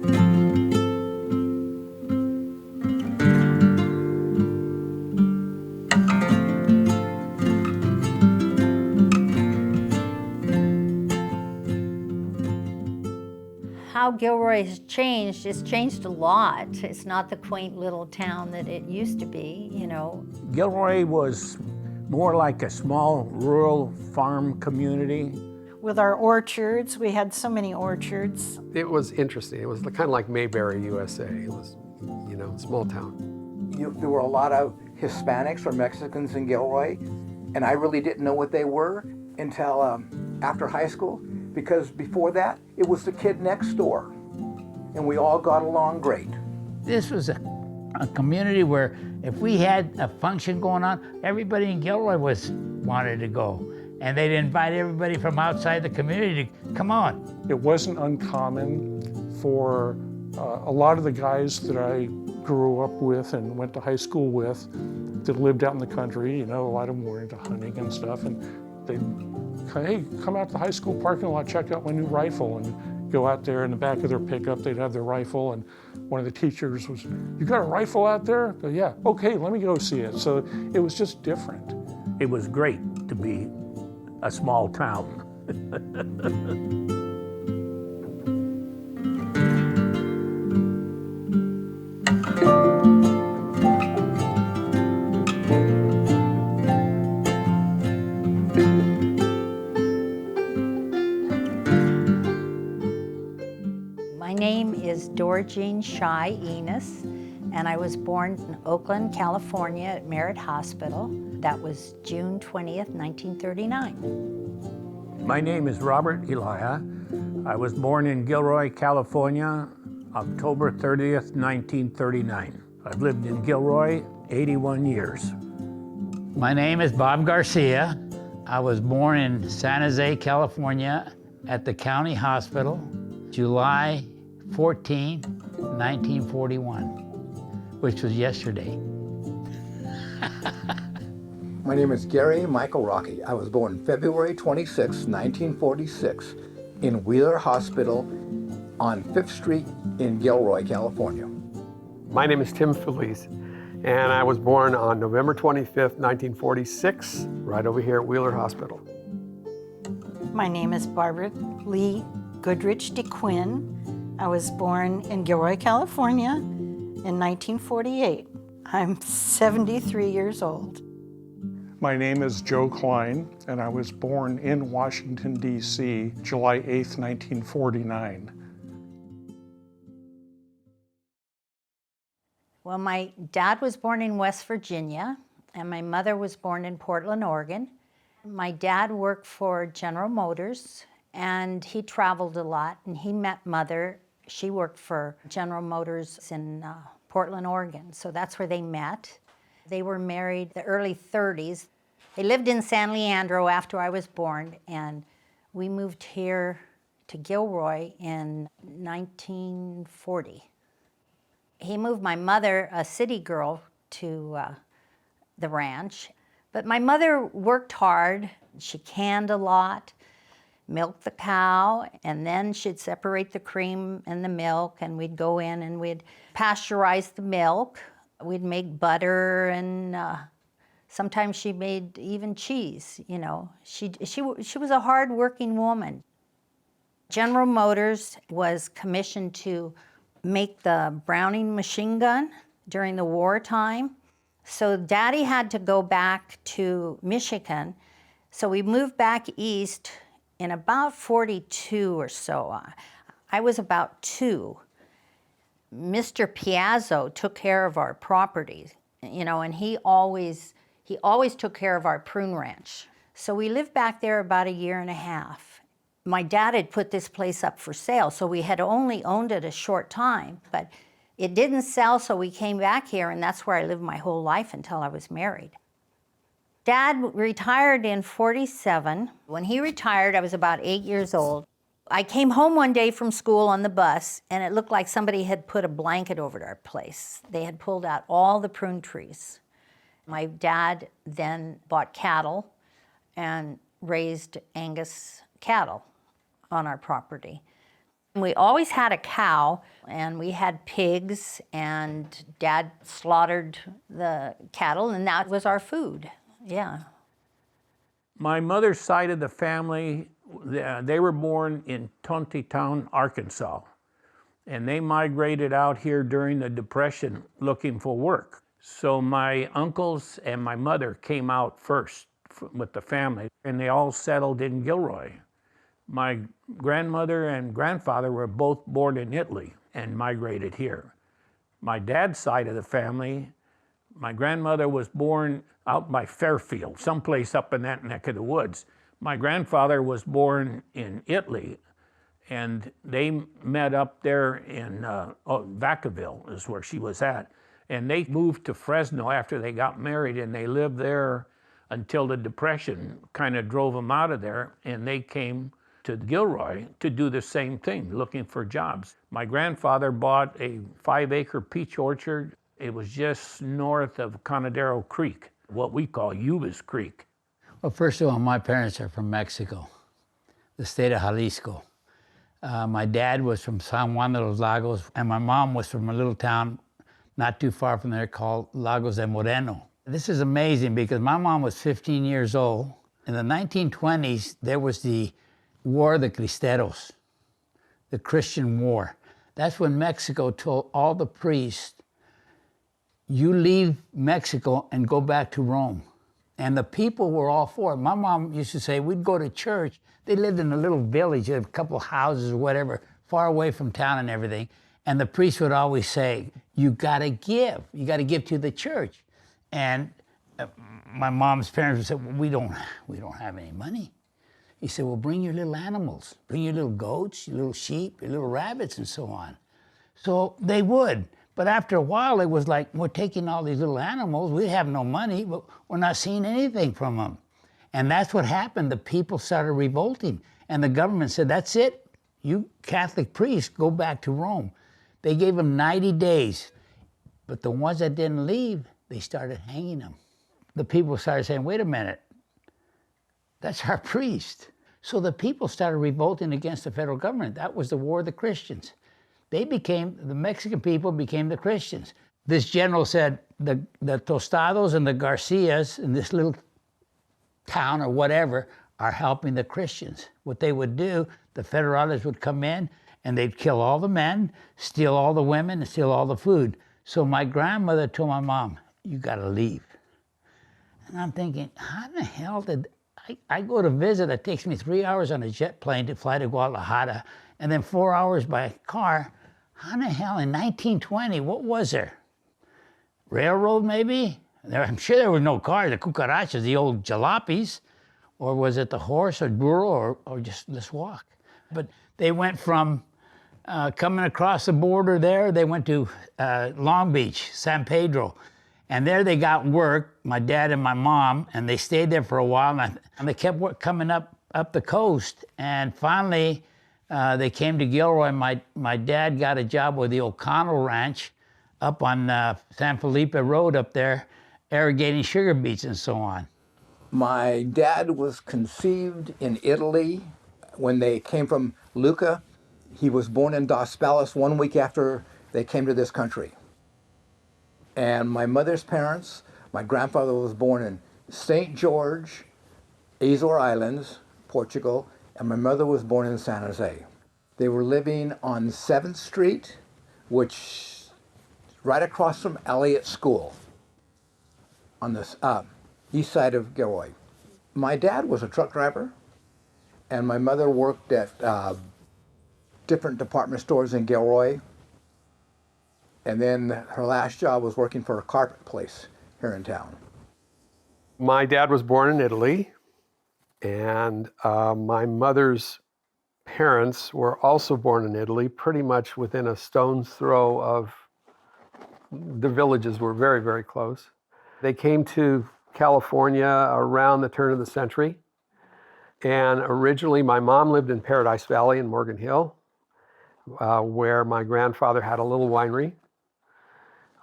How Gilroy has changed, it's changed a lot. It's not the quaint little town that it used to be, you know. Gilroy was more like a small rural farm community. With our orchards, we had so many orchards. It was interesting. It was kind of like Mayberry, USA. It was, you know, small town. There were a lot of Hispanics or Mexicans in Gilroy, and I really didn't know what they were until after high school, because before that, it was the kid next door, and we all got along great. This was a community where if we had a function going on, everybody in Gilroy wanted to go. And they'd invite everybody from outside the community to come on. It wasn't uncommon for a lot of the guys that I grew up with and went to high school with that lived out in the country, you know, a lot of them were into hunting and stuff, and they'd, hey, come out to the high school parking lot, check out my new rifle, and go out there in the back of their pickup, they'd have their rifle, and one of the teachers was, you got a rifle out there? Go, yeah, okay, let me go see it. So it was just different. It was great to be a small town. My name is Dora Enos, and I was born in Oakland, California at Merritt Hospital. That was June 20th, 1939. My name is Robert Elia. I was born in Gilroy, California, October 30th, 1939. I've lived in Gilroy 81 years. My name is Bob Garcia. I was born in San Jose, California at the county hospital, July 14, 1941, which was yesterday. My name is Gary Michael Rocchi. I was born February 26, 1946, in Wheeler Hospital on 5th Street in Gilroy, California. My name is Tim Filice, and I was born on November 25th, 1946, right over here at Wheeler Hospital. My name is Barbara Lee Goodrich Dequin. I was born in Gilroy, California in 1948. I'm 73 years old. My name is Joe Kline, and I was born in Washington, D.C., July 8th, 1949. Well, my dad was born in West Virginia, and my mother was born in Portland, Oregon. My dad worked for General Motors, and he traveled a lot, and he met Mother. She worked for General Motors in Portland, Oregon, so that's where they met. They were married the early 30s. They lived in San Leandro after I was born, and we moved here to Gilroy in 1940. He moved my mother, a city girl, to the ranch. But my mother worked hard. She canned a lot, milked the cow, and then she'd separate the cream and the milk, and we'd go in and we'd pasteurize the milk. We'd make butter, and sometimes she made even cheese, you know. She was a hard-working woman. General Motors was commissioned to make the Browning machine gun during the wartime. So Daddy had to go back to Michigan. So we moved back east in about 42 or so. I was about 2. Mr. Piazzo took care of our property, you know, and he always took care of our prune ranch. So we lived back there about a year and a half. My dad had put this place up for sale, so we had only owned it a short time, but it didn't sell, so we came back here, and that's where I lived my whole life until I was married. Dad retired in 47. When he retired, I was about 8 years old. I came home one day from school on the bus, and it looked like somebody had put a blanket over our place. They had pulled out all the prune trees. My dad then bought cattle and raised Angus cattle on our property. We always had a cow, and we had pigs, and Dad slaughtered the cattle, and that was our food. Yeah. My mother's side of the family, they were born in Tontitown, Arkansas, and they migrated out here during the Depression looking for work. So my uncles and my mother came out first with the family, and they all settled in Gilroy. My grandmother and grandfather were both born in Italy and migrated here. My dad's side of the family, my grandmother was born out by Fairfield, someplace up in that neck of the woods. My grandfather was born in Italy, and they met up there in Vacaville is where she was at. And they moved to Fresno after they got married, and they lived there until the Depression kind of drove them out of there, and they came to Gilroy to do the same thing, looking for jobs. My grandfather bought a 5-acre peach orchard. It was just north of Conadero Creek, what we call Yubas Creek. Well, first of all, my parents are from Mexico, the state of Jalisco. My dad was from San Juan de los Lagos, and my mom was from a little town not too far from there called Lagos de Moreno. This is amazing because my mom was 15 years old. In the 1920s, there was the War of the Cristeros, the Christian War. That's when Mexico told all the priests, you leave Mexico and go back to Rome. And the people were all for it. My mom used to say, we'd go to church. They lived in a little village, a couple of houses or whatever, far away from town and everything. And the priest would always say, you gotta give. You gotta give to the church. And my mom's parents would say, well, we don't have any money. He said, well, bring your little animals. Bring your little goats, your little sheep, your little rabbits, and so on. So they would. But after a while, it was like, we're taking all these little animals. We have no money, but we're not seeing anything from them. And that's what happened. The people started revolting. And the government said, that's it. You Catholic priests, go back to Rome. They gave them 90 days. But the ones that didn't leave, they started hanging them. The people started saying, wait a minute. That's our priest. So the people started revolting against the federal government. That was the War of the Christians. The Mexican people became the Christians. This general said, the Tostados and the Garcias in this little town or whatever are helping the Christians. What they would do, the federales would come in and they'd kill all the men, steal all the women, and steal all the food. So my grandmother told my mom, you gotta leave. And I'm thinking, how the hell did I go to visit? It takes me 3 hours on a jet plane to fly to Guadalajara, and then 4 hours by car. How the hell, in 1920, what was there? Railroad, maybe? I'm sure there were no cars, the cucarachas, the old jalopies, or was it the horse or burro, or just let's walk? But they went from coming across the border there, they went to Long Beach, San Pedro. And there they got work, my dad and my mom, and they stayed there for a while, and they kept coming up the coast. And finally, they came to Gilroy. My dad got a job with the O'Connell Ranch up on San Felipe Road up there, irrigating sugar beets and so on. My dad was conceived in Italy when they came from Lucca. He was born in Dos Palos 1 week after they came to this country. And my mother's parents, my grandfather was born in St. George, Azore Islands, Portugal, and my mother was born in San Jose. They were living on 7th Street, which right across from Elliott School on the east side of Gilroy. My dad was a truck driver, and my mother worked at different department stores in Gilroy. And then her last job was working for a carpet place here in town. My dad was born in Italy, and my mother's parents were also born in Italy, pretty much within a stone's throw of the villages were very, very close. They came to California around the turn of the century. And originally, my mom lived in Paradise Valley in Morgan Hill, where my grandfather had a little winery.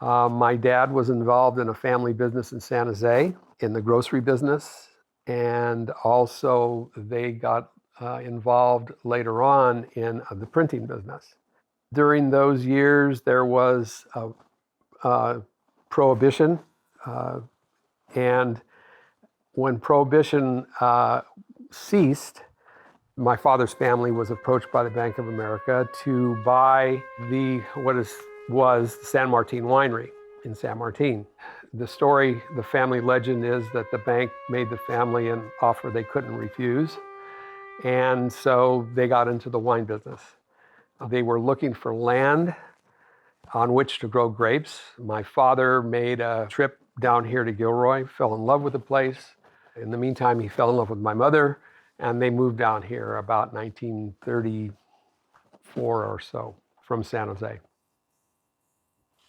My dad was involved in a family business in San Jose, in the grocery business. And also, they got involved later on in the printing business. During those years, there was Prohibition, and when Prohibition ceased, my father's family was approached by the Bank of America to buy was San Martin Winery in San Martin. The story, the family legend is that the bank made the family an offer they couldn't refuse, and so they got into the wine business. They were looking for land on which to grow grapes. My father made a trip down here to Gilroy, fell in love with the place. In the meantime, he fell in love with my mother, and they moved down here about 1934 or so from San Jose.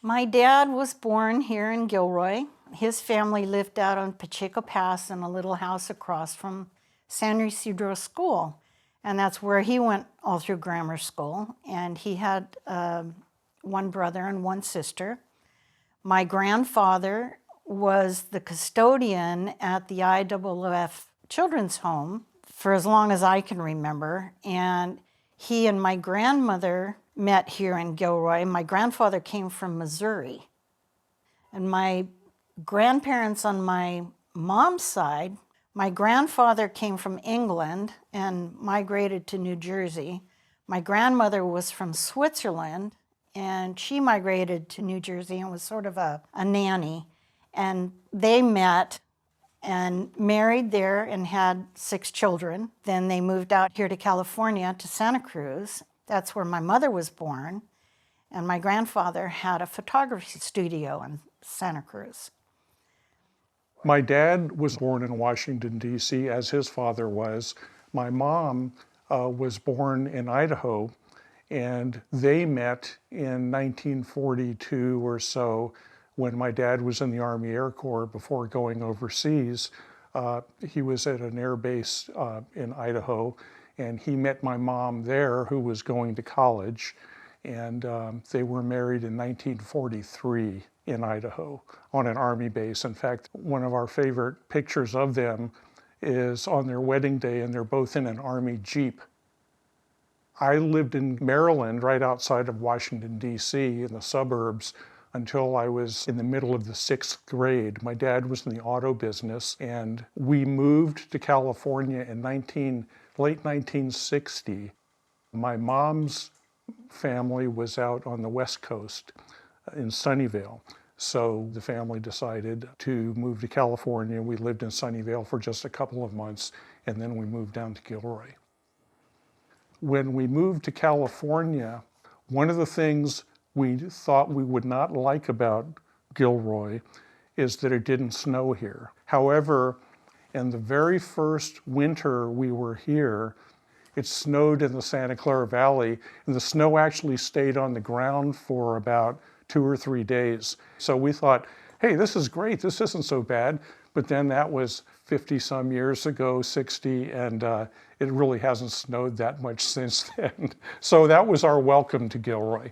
My dad was born here in Gilroy. His family lived out on Pacheco Pass in a little house across from San Isidro School. And that's where he went all through grammar school. And he had one brother and one sister. My grandfather was the custodian at the IWF Children's Home for as long as I can remember. And he and my grandmother met here in Gilroy. My grandfather came from Missouri. And my grandparents on my mom's side, my grandfather came from England and migrated to New Jersey. My grandmother was from Switzerland, and she migrated to New Jersey and was sort of a nanny. And they met and married there and had 6 children. Then they moved out here to California, to Santa Cruz. That's where my mother was born. And my grandfather had a photography studio in Santa Cruz. My dad was born in Washington, D.C., as his father was. My mom was born in Idaho, and they met in 1942 or so when my dad was in the Army Air Corps before going overseas. He was at an air base in Idaho, and he met my mom there, who was going to college, and they were married in 1943 in Idaho on an Army base. In fact, one of our favorite pictures of them is on their wedding day, and they're both in an Army Jeep. I lived in Maryland, right outside of Washington, D.C., in the suburbs, until I was in the middle of the 6th grade. My dad was in the auto business, and we moved to California in late 1960. My mom's family was out on the West Coast in Sunnyvale. So the family decided to move to California. We lived in Sunnyvale for just a couple of months, and then we moved down to Gilroy. When we moved to California, one of the things we thought we would not like about Gilroy is that it didn't snow here. However, in the very first winter we were here, it snowed in the Santa Clara Valley, and the snow actually stayed on the ground for about 2 or 3 days. So we thought, hey, this is great, this isn't so bad. But then that was 50 some years ago, 60, and it really hasn't snowed that much since then. So that was our welcome to Gilroy.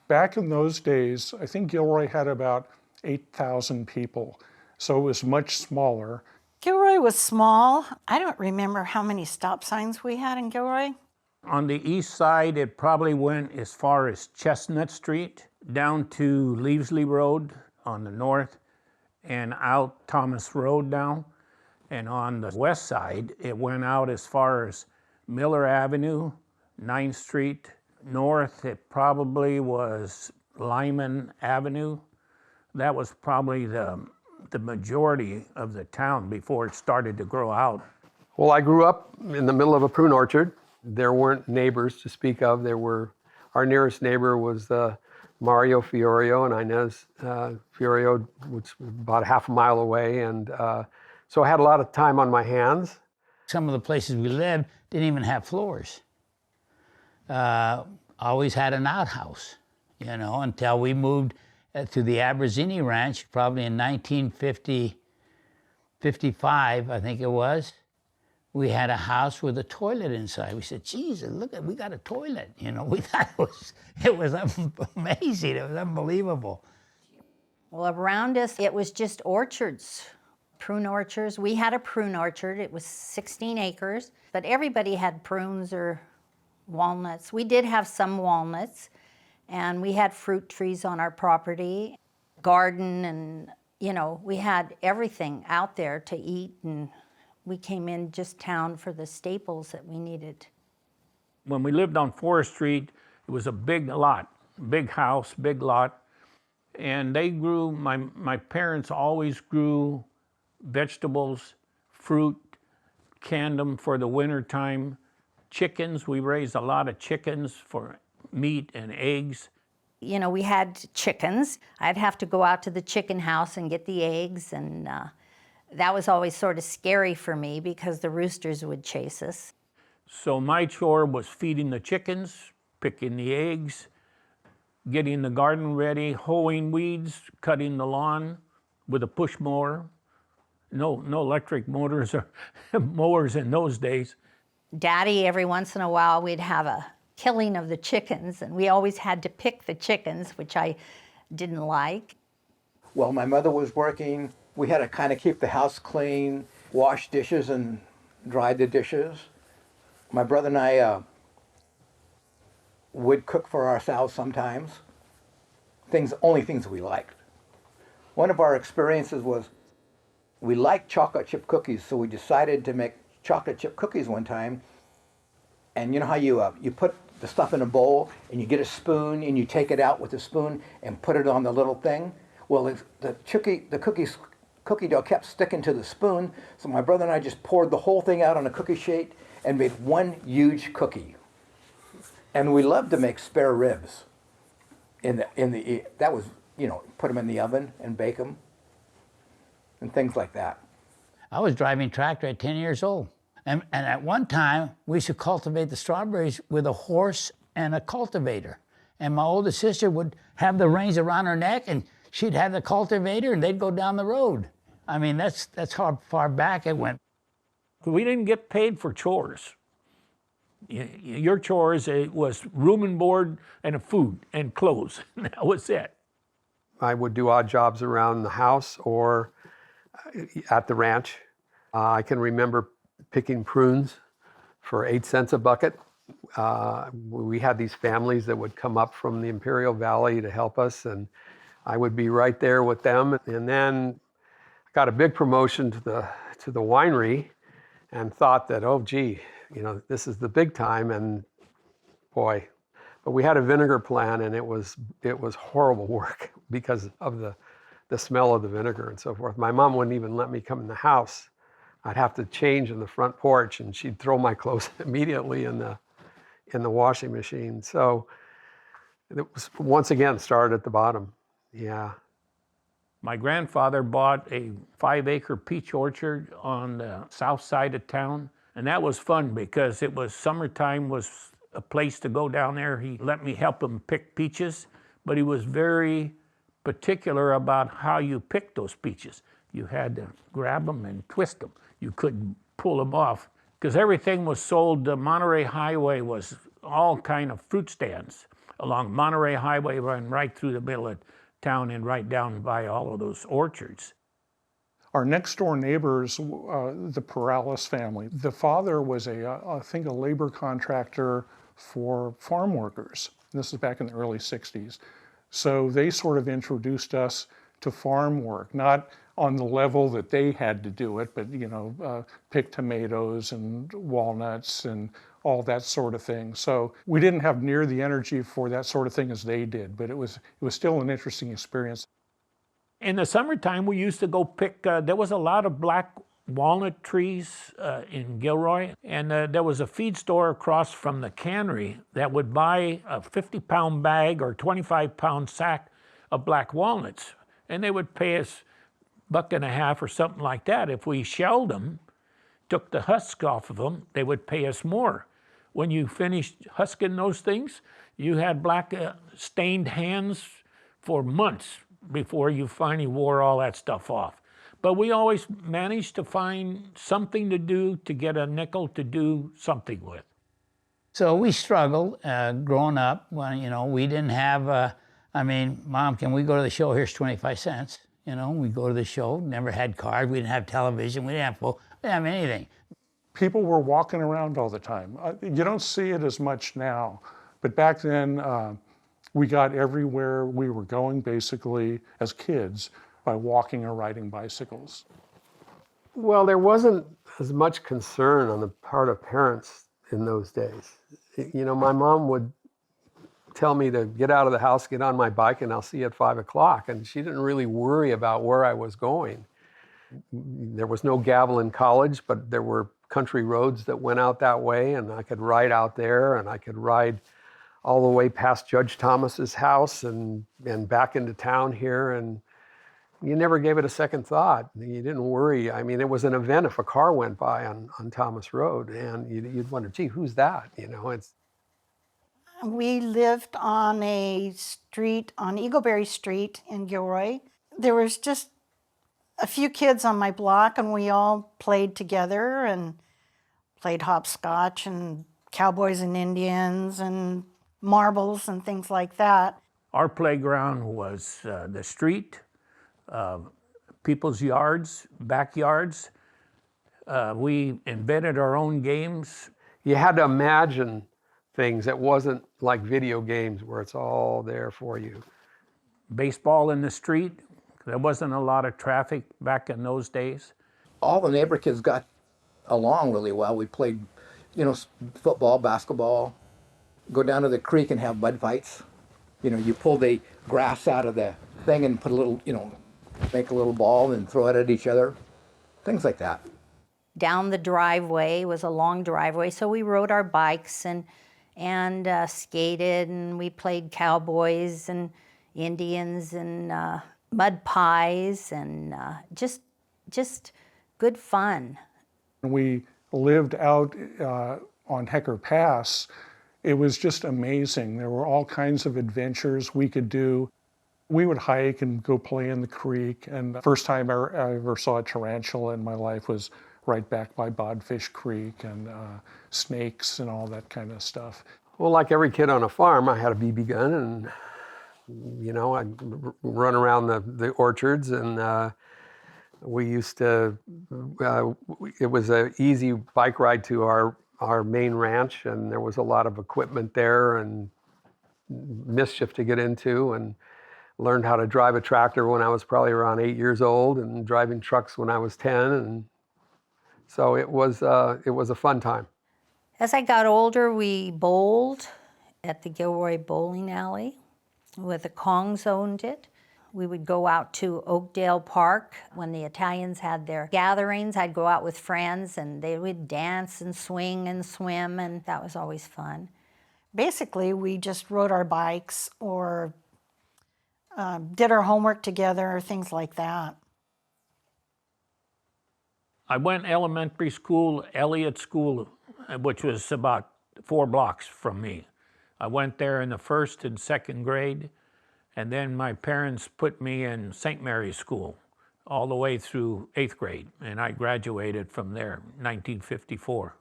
Back in those days, I think Gilroy had about 8,000 people, so it was much smaller. Gilroy was small. I don't remember how many stop signs we had in Gilroy. On the east side, it probably went as far as Chestnut Street, down to Leavesley Road on the north, and out Thomas Road down. And on the west side, it went out as far as Miller Avenue, 9th Street. North, it probably was Lyman Avenue. That was probably the majority of the town before it started to grow out. Well, I grew up in the middle of a prune orchard. There weren't neighbors to speak of. Our nearest neighbor was Mario Fiorio, and Inez Fiorio, which was about half a mile away. And so I had a lot of time on my hands. Some of the places we lived didn't even have floors. Always had an outhouse, until we moved to the Abrazini Ranch, probably in 1955, I think it was. We had a house with a toilet inside. We said, Jesus, look, we got a toilet. We thought it was amazing. It was unbelievable. Well, around us, it was just orchards. Prune orchards. We had a prune orchard. It was 16 acres, but everybody had prunes or walnuts. We did have some walnuts, and we had fruit trees on our property, garden, and we had everything out there to eat, and we came in just town for the staples that we needed. When we lived on Forest Street, it was a big lot, big house, big lot. And they grew, my parents always grew vegetables, fruit, canned them for the winter time. Chickens, we raised a lot of chickens for meat and eggs. We had chickens. I'd have to go out to the chicken house and get the eggs, and that was always sort of scary for me because the roosters would chase us. So my chore was feeding the chickens, picking the eggs, getting the garden ready, hoeing weeds, cutting the lawn with a push mower. No electric motors or mowers in those days. Daddy, every once in a while, we'd have a killing of the chickens, and we always had to pick the chickens, which I didn't like. While my mother was working, we had to kind of keep the house clean, wash dishes and dry the dishes. My brother and I would cook for ourselves sometimes. Only things we liked. One of our experiences was we liked chocolate chip cookies, so we decided to make chocolate chip cookies one time. And you know how you put the stuff in a bowl and you get a spoon and you take it out with a spoon and put it on the little thing? Well, the cookie dough kept sticking to the spoon, so my brother and I just poured the whole thing out on a cookie sheet and made one huge cookie. And we loved to make spare ribs. That was, put them in the oven and bake them and things like that. I was driving tractor at 10 years old. And at one time, we used to cultivate the strawberries with a horse and a cultivator. And my oldest sister would have the reins around her neck, and she'd have the cultivator, and they'd go down the road. I mean, that's how far back it went. We didn't get paid for chores. Your chores, it was room and board and food and clothes. That was it. I would do odd jobs around the house or at the ranch. I can remember picking prunes for 8 cents a bucket. We had these families that would come up from the Imperial Valley to help us, and I would be right there with them. And then I got a big promotion to the winery and thought that, oh gee, this is the big time, and boy. But we had a vinegar plant, and it was horrible work because of the smell of the vinegar and so forth. My mom wouldn't even let me come in the house. I'd have to change in the front porch, and she'd throw my clothes immediately in the washing machine. So it was, once again, started at the bottom. Yeah. My grandfather bought a 5-acre peach orchard on the south side of town, and that was fun because it was summertime, was a place to go down there. He let me help him pick peaches, but he was very particular about how you picked those peaches. You had to grab them and twist them. You couldn't pull them off because everything was sold. The Monterey Highway was all kind of fruit stands along Monterey Highway, running right through the middle of town and right down by all of those orchards. Our next door neighbors, the Perales family, the father was I think a labor contractor for farm workers. This is back in the early 60s. So they sort of introduced us to farm work, not on the level that they had to do it, but pick tomatoes and walnuts and all that sort of thing. So we didn't have near the energy for that sort of thing as they did, but it was still an interesting experience. In the summertime, we used to go pick, there was a lot of black walnut trees in Gilroy, and there was a feed store across from the cannery that would buy a 50-pound bag or 25-pound sack of black walnuts, and they would pay us $1.50 or something like that. If we shelled them, took the husk off of them, they would pay us more. When you finished husking those things, you had black stained hands for months before you finally wore all that stuff off. But we always managed to find something to do to get a nickel to do something with. So we struggled growing up when, we didn't have, Mom, can we go to the show? Here's 25 cents. You know, we go to the show, never had cars, we didn't have television, we didn't have anything. People were walking around all the time. You don't see it as much now, but back then we got everywhere we were going basically as kids by walking or riding bicycles. Well, there wasn't as much concern on the part of parents in those days. You know, my mom would tell me to get out of the house, get on my bike, and I'll see you at 5 o'clock. And she didn't really worry about where I was going. There was no gavel in college, but there were country roads that went out that way, and I could ride out there, and I could ride all the way past Judge Thomas's house and back into town here. And you never gave it a second thought. You didn't worry. I mean, it was an event if a car went by on Thomas Road, and you'd wonder, gee, who's that? You know, it's. We lived on a street, on Eagleberry Street in Gilroy. There was just a few kids on my block, and we all played together and played hopscotch and cowboys and Indians and marbles and things like that. Our playground was the street, people's yards, backyards. We invented our own games. You had to imagine things. It wasn't like video games where it's all there for you. Baseball in the street. There wasn't a lot of traffic back in those days. All the neighbor kids got along really well. We played, you know, football, basketball, go down to the creek and have mud fights. You know, you pull the grass out of the thing and put a little, you know, make a little ball and throw it at each other. Things like that. Down the driveway was a long driveway, so we rode our bikes and skated, and we played cowboys and Indians and mud pies, and just good fun. We lived out on Hecker Pass. It was just amazing. There were all kinds of adventures we could do. We would hike and go play in the creek, and the first time I ever saw a tarantula in my life was right back by Bodfish Creek, and snakes and all that kind of stuff. Well, like every kid on a farm, I had a BB gun, and you know, I'd run around the orchards, and we used to. It was an easy bike ride to our main ranch, and there was a lot of equipment there and mischief to get into, and learned how to drive a tractor when I was probably around 8 years old, and driving trucks when I was 10, and so it was a fun time. As I got older, we bowled at the Gilroy bowling alley, where the Kongs owned it. We would go out to Oakdale Park when the Italians had their gatherings. I'd go out with friends, and they would dance and swing and swim, and that was always fun. Basically, we just rode our bikes or did our homework together or things like that. I went elementary school, Elliott School, which was about 4 blocks from me. I went there in the 1st and 2nd grade, and then my parents put me in St. Mary's School all the way through 8th grade, and I graduated from there in 1954.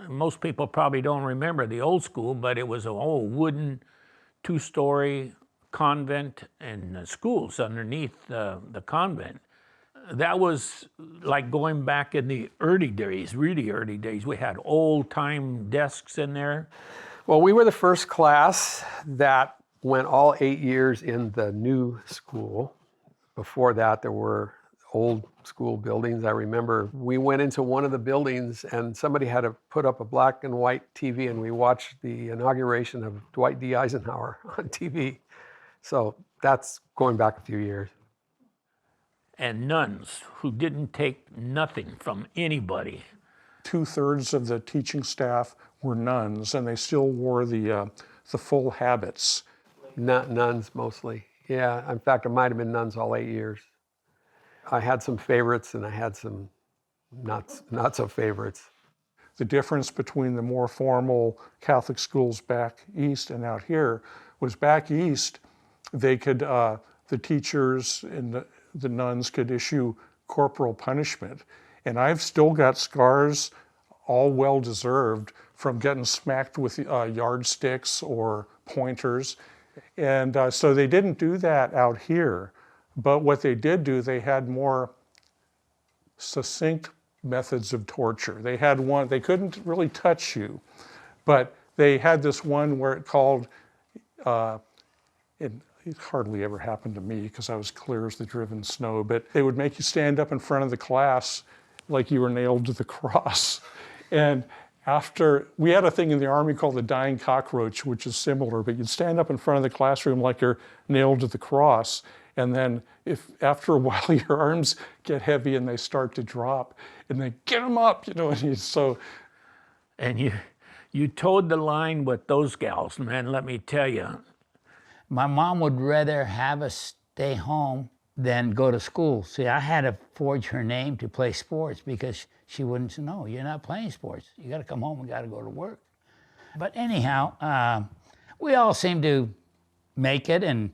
Most people probably don't remember the old school, but it was an old wooden 2-story convent and schools underneath the convent. That was like going back in the early days, really early days. We had old-time desks in there. Well, we were the first class that went all 8 years in the new school. Before that, there were old school buildings. I remember we went into one of the buildings, and somebody had to put up a black and white TV, and we watched the inauguration of Dwight D. Eisenhower on TV. So that's going back a few years. And nuns who didn't take nothing from anybody. 2/3 of the teaching staff were nuns, and they still wore the full habits. Not nuns mostly. Yeah, in fact, it might have been nuns all 8 years. I had some favorites, and I had some not so favorites. The difference between the more formal Catholic schools back east and out here was back east, they could, the teachers and the nuns could issue corporal punishment. And I've still got scars, all well-deserved, from getting smacked with yardsticks or pointers. And so they didn't do that out here. But what they did do, they had more succinct methods of torture. They had one, they couldn't really touch you, but they had this one where it called, it hardly ever happened to me because I was clear as the driven snow, but they would make you stand up in front of the class like you were nailed to the cross. And after, we had a thing in the Army called the dying cockroach, which is similar, but you'd stand up in front of the classroom like you're nailed to the cross. And then if after a while your arms get heavy and they start to drop, and they get them up, you know, and so. And you towed the line with those gals, man, let me tell you. My mom would rather have us stay home than go to school. See, I had to forge her name to play sports because she wouldn't say, no, you're not playing sports. You got to come home, we got to go to work. But anyhow, we all seemed to make it, and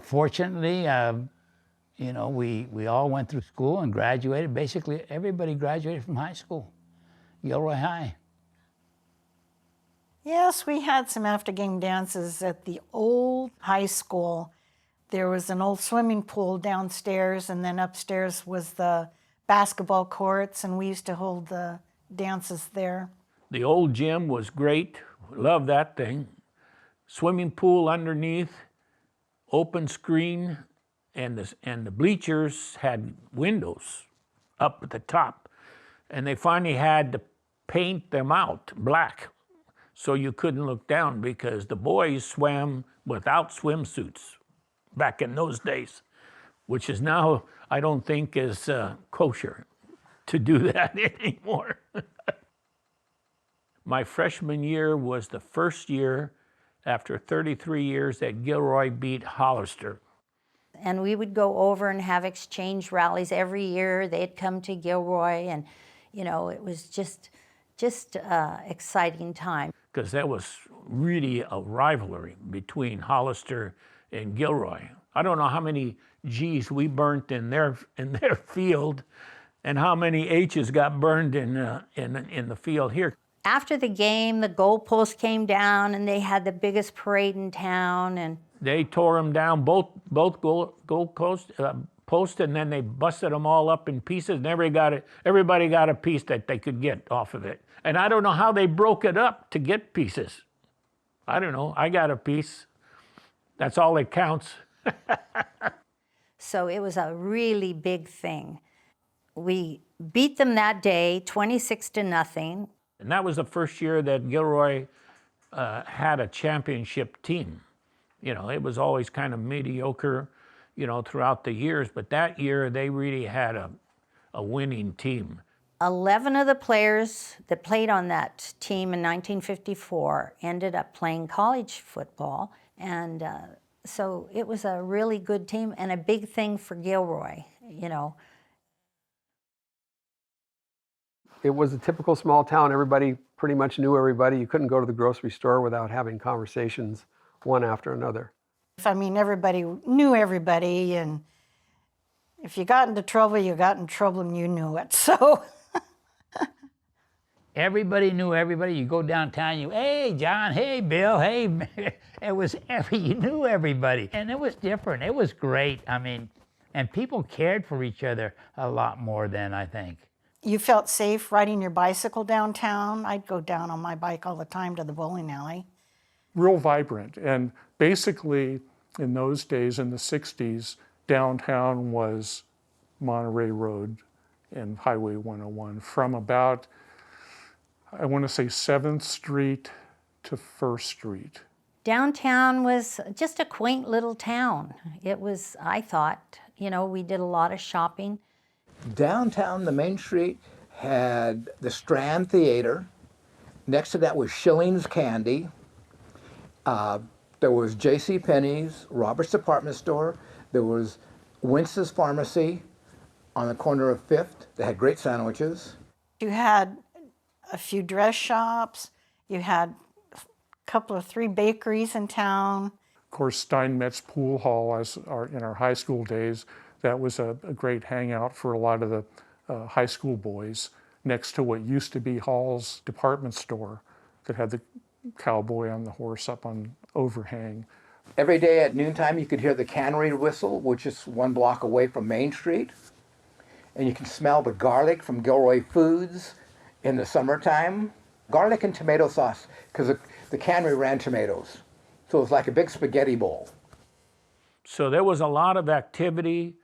fortunately, you know, we all went through school and graduated. Basically, everybody graduated from high school, Gilroy High. Yes, we had some after-game dances at the old high school. There was an old swimming pool downstairs, and then upstairs was the basketball courts, and we used to hold the dances there. The old gym was great, love that thing. Swimming pool underneath, open screen, and the bleachers had windows up at the top. And they finally had to paint them out black so you couldn't look down because the boys swam without swimsuits back in those days, which is now, I don't think is kosher to do that anymore. My freshman year was the first year after 33 years that Gilroy beat Hollister. And we would go over and have exchange rallies every year. They'd come to Gilroy, and you know, it was just exciting time. Because that was really a rivalry between Hollister and Gilroy. I don't know how many G's we burnt in their field, and how many H's got burned in the field here. After the game, the goalpost came down, and they had the biggest parade in town. And they tore them down, both goal posts, and then they busted them all up in pieces, and everybody got a piece that they could get off of it. And I don't know how they broke it up to get pieces. I don't know. I got a piece. That's all that counts. So it was a really big thing. We beat them that day, 26-0. And that was the first year that Gilroy had a championship team. You know, it was always kind of mediocre, you know, throughout the years, but that year they really had a winning team. 11 of the players that played on that team in 1954 ended up playing college football, and so it was a really good team and a big thing for Gilroy, you know. It was a typical small town. Everybody pretty much knew everybody. You couldn't go to the grocery store without having conversations one after another. I mean, everybody knew everybody, and if you got into trouble, you got in trouble and you knew it, so. Everybody knew everybody. You go downtown, hey, John, hey, Bill, hey. You knew everybody. And it was different. It was great. I mean, and people cared for each other a lot more then, I think. You felt safe riding your bicycle downtown. I'd go down on my bike all the time to the bowling alley. Real vibrant. And basically, in those days, in the 60s, downtown was Monterey Road and Highway 101 from about, I want to say 7th Street to 1st Street. Downtown was just a quaint little town. It was, I thought, you know, we did a lot of shopping. Downtown, the main street had the Strand Theater. Next to that was Schilling's Candy. There was J.C. Penney's, Robert's Department Store. There was Wince's Pharmacy on the corner of 5th. They had great sandwiches. You had a few dress shops. You had a couple of 3 bakeries in town. Of course, Steinmetz Pool Hall, in our high school days, that was a great hangout for a lot of the high school boys, next to what used to be Hall's department store that had the cowboy on the horse up on overhang. Every day at noontime, you could hear the cannery whistle, which is 1 block away from Main Street. And you can smell the garlic from Gilroy Foods in the summertime. Garlic and tomato sauce, because the cannery ran tomatoes. So it was like a big spaghetti bowl. So there was a lot of activity,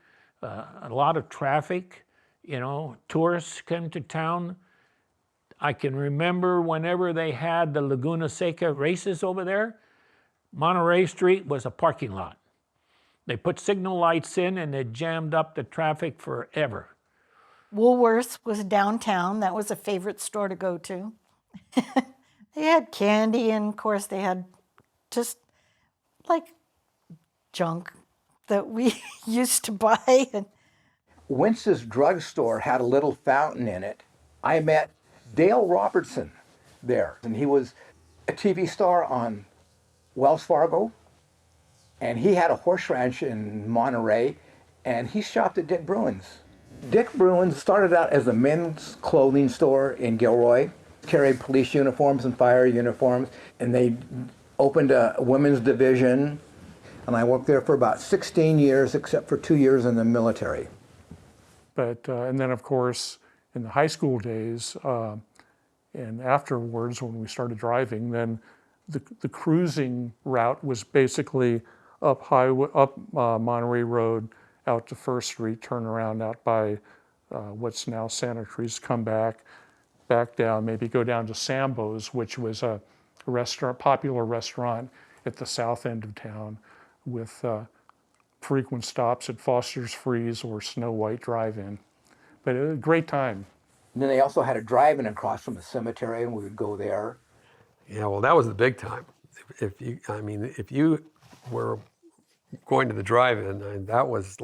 a lot of traffic. You know, tourists came to town. I can remember whenever they had the Laguna Seca races over there, Monterey Street was a parking lot. They put signal lights in and it jammed up the traffic forever. Woolworths was downtown. That was a favorite store to go to. They had candy, and of course they had just like junk that we used to buy. Wince's drugstore had a little fountain in it. I met Dale Robertson there, and he was a TV star on Wells Fargo, and he had a horse ranch in Monterey, and he shopped at Dick Bruin's. Dick Bruin's started out as a men's clothing store in Gilroy, carried police uniforms and fire uniforms, and they opened a women's division, and I worked there for about 16 years, except for 2 years in the military. But, and then of course, in the high school days, and afterwards when we started driving, then the cruising route was basically up Monterey Road, out to First Street, turn around out by what's now Santa Cruz, come back down, maybe go down to Sambo's, which was a popular restaurant at the south end of town with frequent stops at Foster's Freeze or Snow White Drive-In. But it was a great time. And then they also had a drive-in across from the cemetery, and we would go there. Yeah, well, that was the big time. If you were going to the drive-in, that was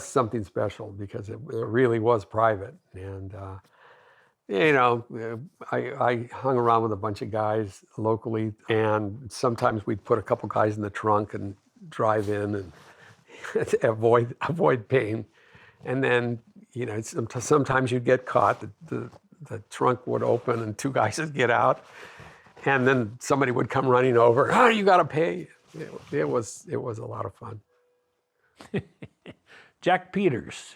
something special because it really was private. And I hung around with a bunch of guys locally, and sometimes we'd put a couple guys in the trunk and drive in and avoid pain. And then, sometimes you'd get caught. The trunk would open and 2 guys would get out, and then somebody would come running over. Oh, you got to pay. It was a lot of fun. Jack Peters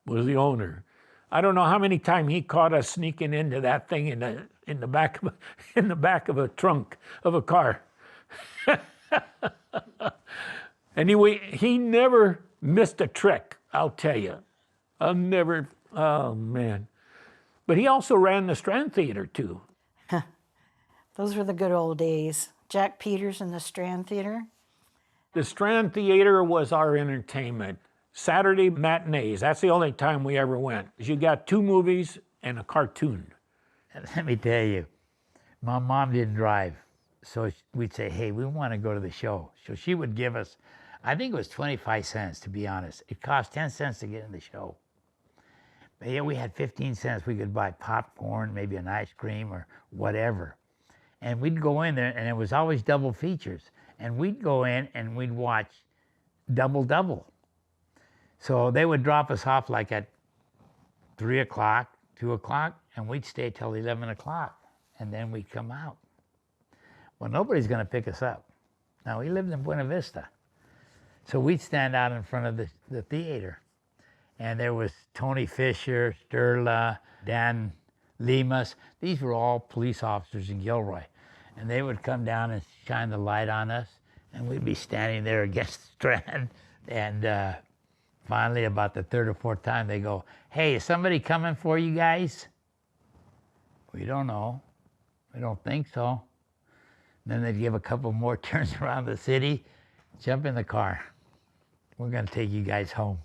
was the owner. I don't know how many times he caught us sneaking into that thing in the back of a trunk of a car. And he never missed a trick, I'll tell you. Oh man. But he also ran the Strand Theater too. Those were the good old days. Jack Peters and the Strand Theater. The Strand Theater was our entertainment. Saturday matinees, that's the only time we ever went. You got 2 movies and a cartoon. And let me tell you, my mom didn't drive. So we'd say, hey, we want to go to the show. So she would give us, I think it was 25 cents, to be honest. It cost 10 cents to get in the show. But yeah, we had 15 cents. We could buy popcorn, maybe an ice cream or whatever. And we'd go in there, and it was always double features. And we'd go in and we'd watch double. So they would drop us off like at 3 o'clock, 2 o'clock, and we'd stay till 11 o'clock. And then we'd come out. Well, nobody's going to pick us up. Now, we lived in Buena Vista. So we'd stand out in front of the theater. And there was Tony Fisher, Sterla, Dan Lemus. These were all police officers in Gilroy. And they would come down and shine the light on us. And we'd be standing there against the Strand. And finally, about the 3rd or 4th time, they go, hey, is somebody coming for you guys? We don't know. We don't think so. Then they'd give a couple more turns around the city, jump in the car. We're going to take you guys home,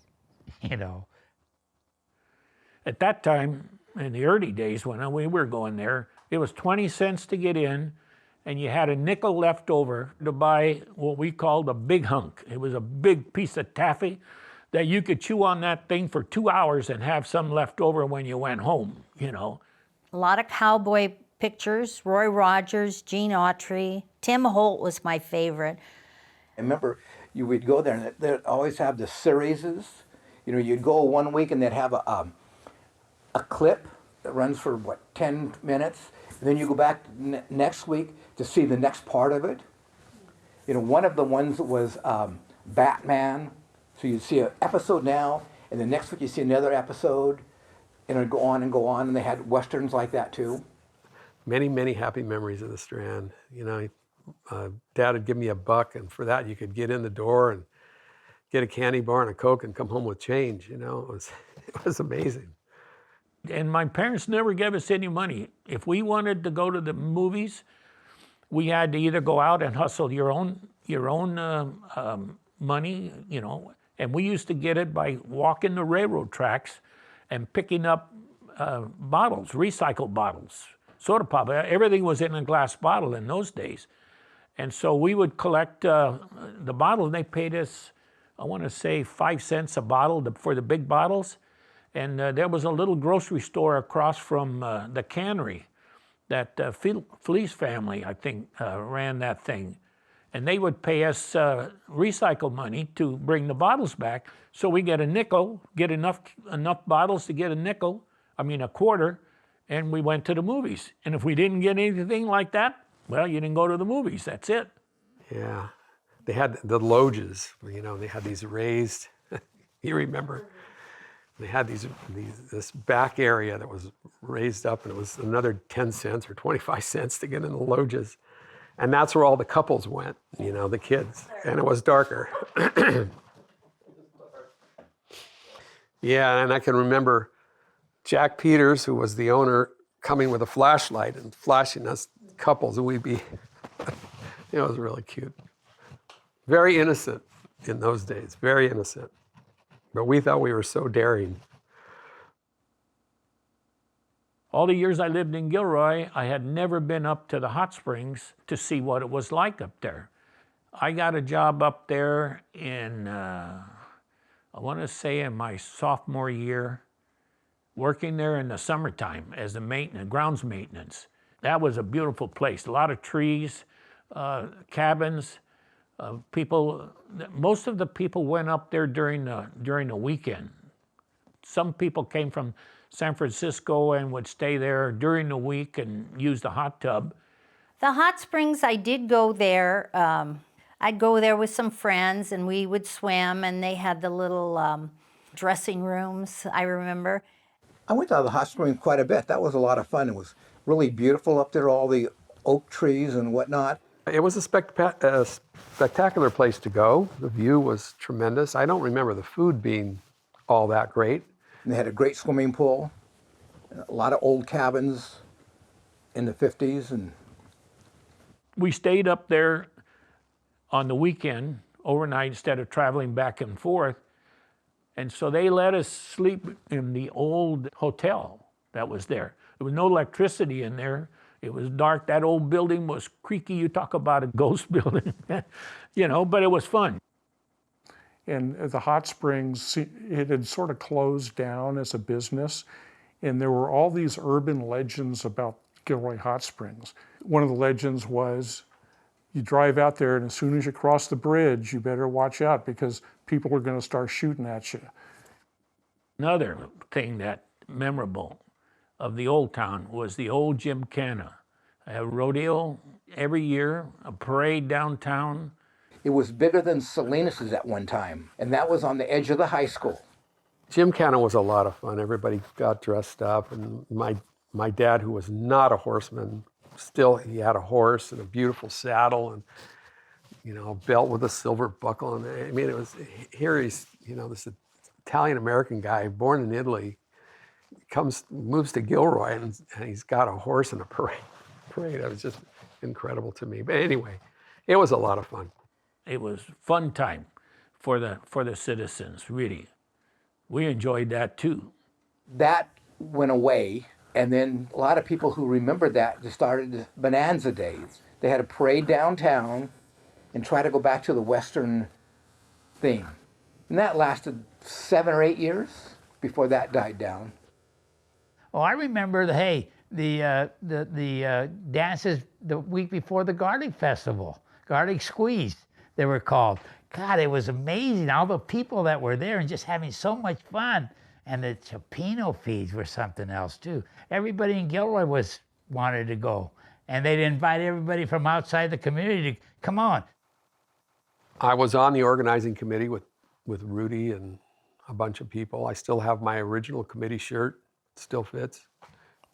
At that time, in the early days when we were going there, it was 20 cents to get in, and you had a nickel left over to buy what we called a big hunk. It was a big piece of taffy that you could chew on that thing for 2 hours and have some left over when you went home, A lot of cowboy pictures, Roy Rogers, Gene Autry. Tim Holt was my favorite. I remember we'd go there, and they'd always have the series. You'd go 1 week, and they'd have a clip that runs for, 10 minutes. And then you go back next week to see the next part of it. You know, one of the ones was Batman. So you'd see an episode now, and the next week you see another episode, and it'd go on and go on. And they had westerns like that too. Many, many happy memories of the Strand. You know, Dad would give me $1, and for that you could get in the door and get a candy bar and a Coke and come home with change. You know, it was amazing. And my parents never gave us any money. If we wanted to go to the movies, we had to either go out and hustle your own money, you know. And we used to get it by walking the railroad tracks and picking up bottles, recycled bottles, soda pop. Everything was in a glass bottle in those days. And so we would collect the bottle, and they paid us, I want to say 5 cents a bottle for the big bottles. And there was a little grocery store across from the cannery that Filice family, I think, ran that thing. And they would pay us recycle money to bring the bottles back. So we get a nickel, get enough bottles to get a quarter, and we went to the movies. And if we didn't get anything like that, well, you didn't go to the movies, that's it. Yeah, they had the loges, you know, they had these raised, you remember? They had this back area that was raised up, and it was another 10 cents or 25 cents to get in the loges. And that's where all the couples went, you know, the kids, and it was darker. Yeah, and I can remember Jack Peters, who was the owner, coming with a flashlight and flashing us couples, and we'd be, it was really cute. Very innocent in those days, very innocent. But we thought we were so daring. All the years I lived in Gilroy, I had never been up to the hot springs to see what it was like up there. I got a job up there in, I want to say in my sophomore year, working there in the summertime as a grounds maintenance. That was a beautiful place. A lot of trees, cabins, people. Most of the people went up there during the weekend. Some people came from San Francisco and would stay there during the week and use the hot tub. The hot springs, I did go there. I'd go there with some friends, and we would swim, and they had the little dressing rooms, I remember. I went to the hot springs quite a bit. That was a lot of fun. It was really beautiful up there, all the oak trees and whatnot. It was a spectacular place to go. The view was tremendous. I don't remember the food being all that great. And they had a great swimming pool, a lot of old cabins in the 50s. And We stayed up there on the weekend overnight instead of traveling back and forth. And so they let us sleep in the old hotel that was there. There was no electricity in there. It was dark. That old building was creaky. You talk about a ghost building, you know, but it was fun. And the hot springs, it had sort of closed down as a business. And there were all these urban legends about Gilroy Hot Springs. One of the legends was, you drive out there, and as soon as you cross the bridge, you better watch out because people are going to start shooting at you. Another thing that memorable of the old town was the old gymkhana. A rodeo every year, a parade downtown. it was bigger than Salinas's at one time, and that was on the edge of the high school. Gymkhana was a lot of fun. Everybody got dressed up, and my dad, who was not a horseman, still he had a horse and a beautiful saddle and a belt with a silver buckle. And I mean, it was here he's this Italian American guy born in Italy moves to Gilroy and he's got a horse and a parade. It was just incredible to me. But anyway, it was a lot of fun. It was fun time for the citizens, really. We enjoyed that too. That went away, and then a lot of people who remembered that just started Bonanza Days. They had a parade downtown and try to go back to the Western theme. And that lasted 7 or 8 years before that died down. Oh, I remember the dances the week before the Garlic Festival, Garlic Squeeze, they were called. God, it was amazing, all the people that were there and just having so much fun. And the Chapino feeds were something else too. Everybody in Gilroy wanted to go. And they'd invite everybody from outside the community to come on. I was on the organizing committee with Rudy and a bunch of people. I still have my original committee shirt, it still fits.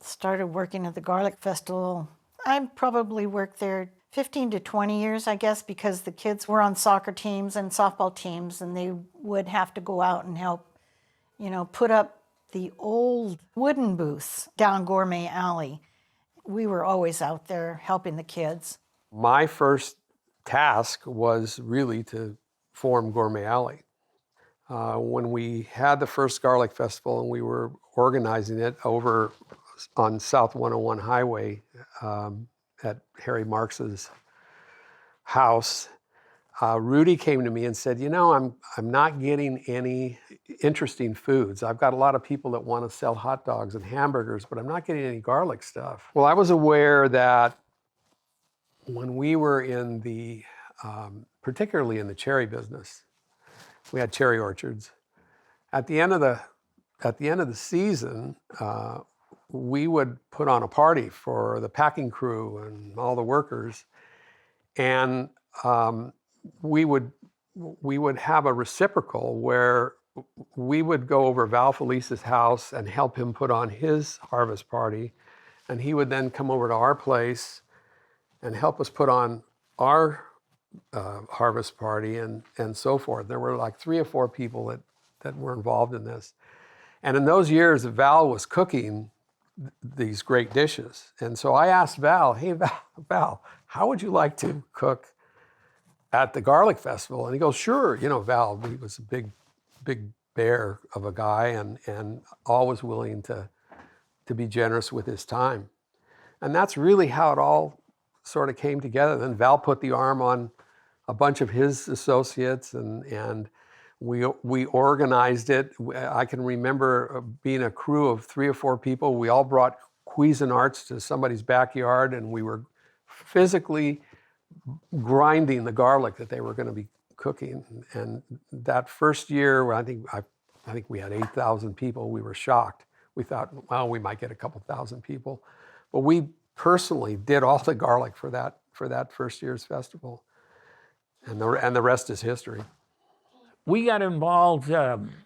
Started working at the Garlic Festival. I probably worked there 15 to 20 years, I guess, because the kids were on soccer teams and softball teams, and they would have to go out and help, put up the old wooden booths down Gourmet Alley. We were always out there helping the kids. My first task was really to form Gourmet Alley. When we had the first Garlic Festival and we were organizing it over on South 101 Highway at Harry Marks's house, Rudy came to me and said, I'm not getting any interesting foods. I've got a lot of people that want to sell hot dogs and hamburgers, but I'm not getting any garlic stuff. Well, I was aware that when we were in the, particularly in the cherry business, we had cherry orchards. At the end of the season, we would put on a party for the packing crew and all the workers, and we would have a reciprocal where we would go over Val Filice's house and help him put on his harvest party, and he would then come over to our place and help us put on our harvest party and so forth. There were like 3 or 4 people that were involved in this. And in those years, Val was cooking these great dishes. And so I asked Val, hey, Val, how would you like to cook at the Garlic Festival? And he goes, sure. Val, he was a big bear of a guy and always willing to be generous with his time. And that's really how it all sort of came together. Then Val put the arm on a bunch of his associates and we organized it. I can remember being a crew of 3 or 4 people. We all brought Cuisinarts to somebody's backyard and we were physically grinding the garlic that they were going to be cooking. And that first year, I think we had 8,000 people. We were shocked. We thought, well, we might get a couple thousand people. But we personally did all the garlic for that first year's festival. And the rest is history. We got involved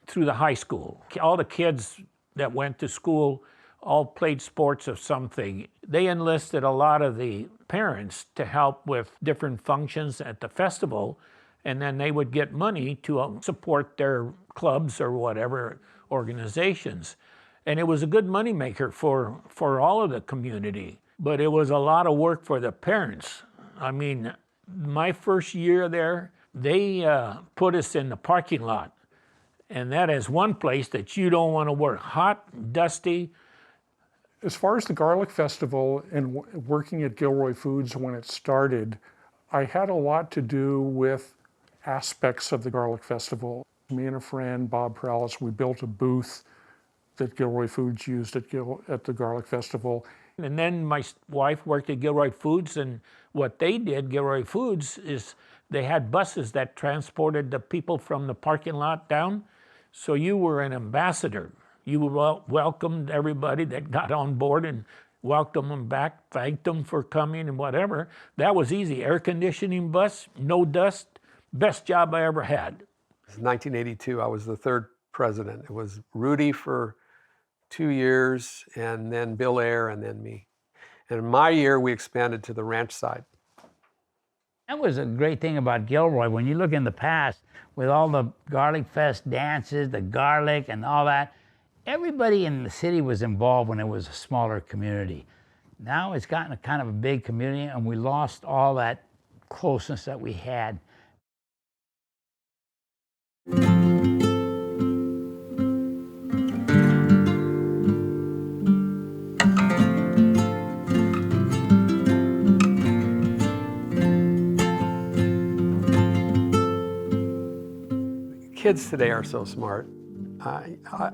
through the high school. All the kids that went to school all played sports of something. They enlisted a lot of the parents to help with different functions at the festival, and then they would get money to support their clubs or whatever organizations. And it was a good moneymaker for all of the community, but it was a lot of work for the parents. I mean, my first year there, they put us in the parking lot. And that is one place that you don't want to work. Hot, dusty. As far as the Garlic Festival and working at Gilroy Foods when it started, I had a lot to do with aspects of the Garlic Festival. Me and a friend, Bob Prowlis, we built a booth that Gilroy Foods used at the Garlic Festival. And then my wife worked at Gilroy Foods, and what they did, Gilroy Foods, is they had buses that transported the people from the parking lot down. So you were an ambassador. You welcomed everybody that got on board and welcomed them back, thanked them for coming and whatever. That was easy. Air conditioning bus, no dust, best job I ever had. It was 1982, I was the 3rd president. It was Rudy for 2 years, and then Bill Ayer, and then me. And in my year, we expanded to the ranch side. That was a great thing about Gilroy. When you look in the past, with all the Garlic Fest dances, the garlic and all that, everybody in the city was involved when it was a smaller community. Now it's gotten a kind of a big community, and we lost all that closeness that we had. Kids today are so smart.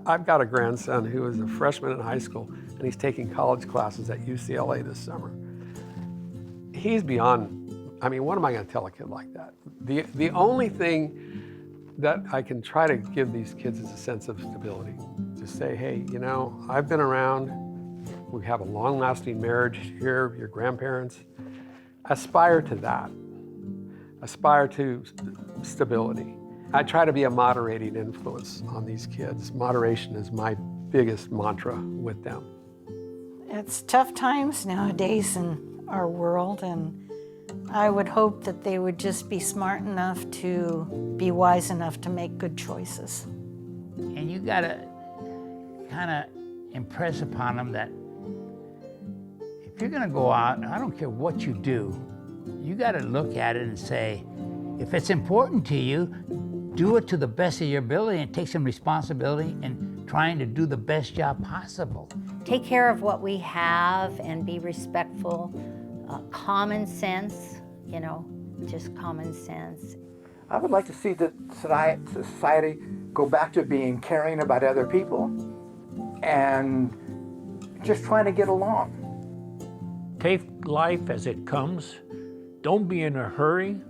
I've got a grandson who is a freshman in high school, and he's taking college classes at UCLA this summer. He's beyond, I mean, what am I going to tell a kid like that? The only thing that I can try to give these kids is a sense of stability. To say, hey, I've been around, we have a long-lasting marriage here, your grandparents. Aspire to that. aspire to stability. I try to be a moderating influence on these kids. Moderation is my biggest mantra with them. It's tough times nowadays in our world, and I would hope that they would just be smart enough to be wise enough to make good choices. And you gotta kind of impress upon them that if you're gonna go out, I don't care what you do, you gotta look at it and say, if it's important to you, do it to the best of your ability and take some responsibility in trying to do the best job possible. Take care of what we have and be respectful. Common sense, you know, just common sense. I would like to see the society go back to being caring about other people and just trying to get along. Take life as it comes. Don't be in a hurry.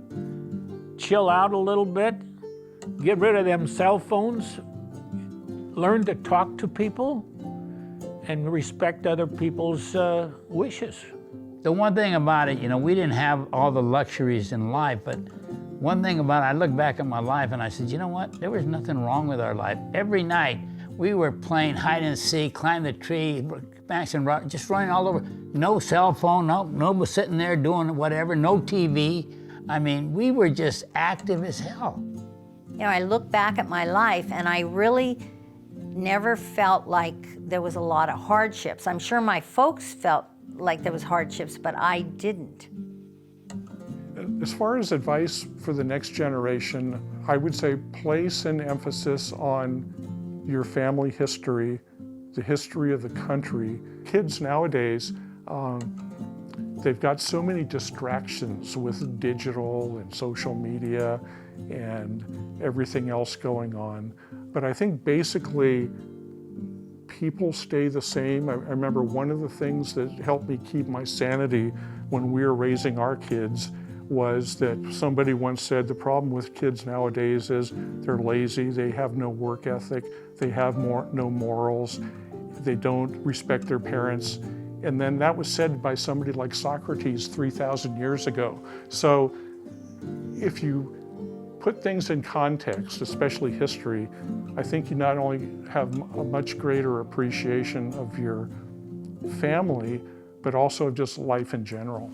Chill out a little bit. Get rid of them cell phones. Learn to talk to people and respect other people's wishes. The one thing about it, you know, we didn't have all the luxuries in life, but one thing about it, I look back at my life and I said, you know what? There was nothing wrong with our life. Every night we were playing hide and seek, climb the tree, Max and Rock, just running all over. No cell phone, no sitting there doing whatever, no TV. I mean, we were just active as hell. You know, I look back at my life and I really never felt like there was a lot of hardships. I'm sure my folks felt like there was hardships, but I didn't. As far as advice for the next generation, I would say place an emphasis on your family history, the history of the country. Kids nowadays, they've got so many distractions with digital and social media and everything else going on. But I think basically people stay the same. I remember one of the things that helped me keep my sanity when we were raising our kids was that somebody once said the problem with kids nowadays is they're lazy, they have no work ethic, they have no morals, they don't respect their parents. And then that was said by somebody like Socrates 3,000 years ago. So if you put things in context, especially history, I think you not only have a much greater appreciation of your family, but also just life in general.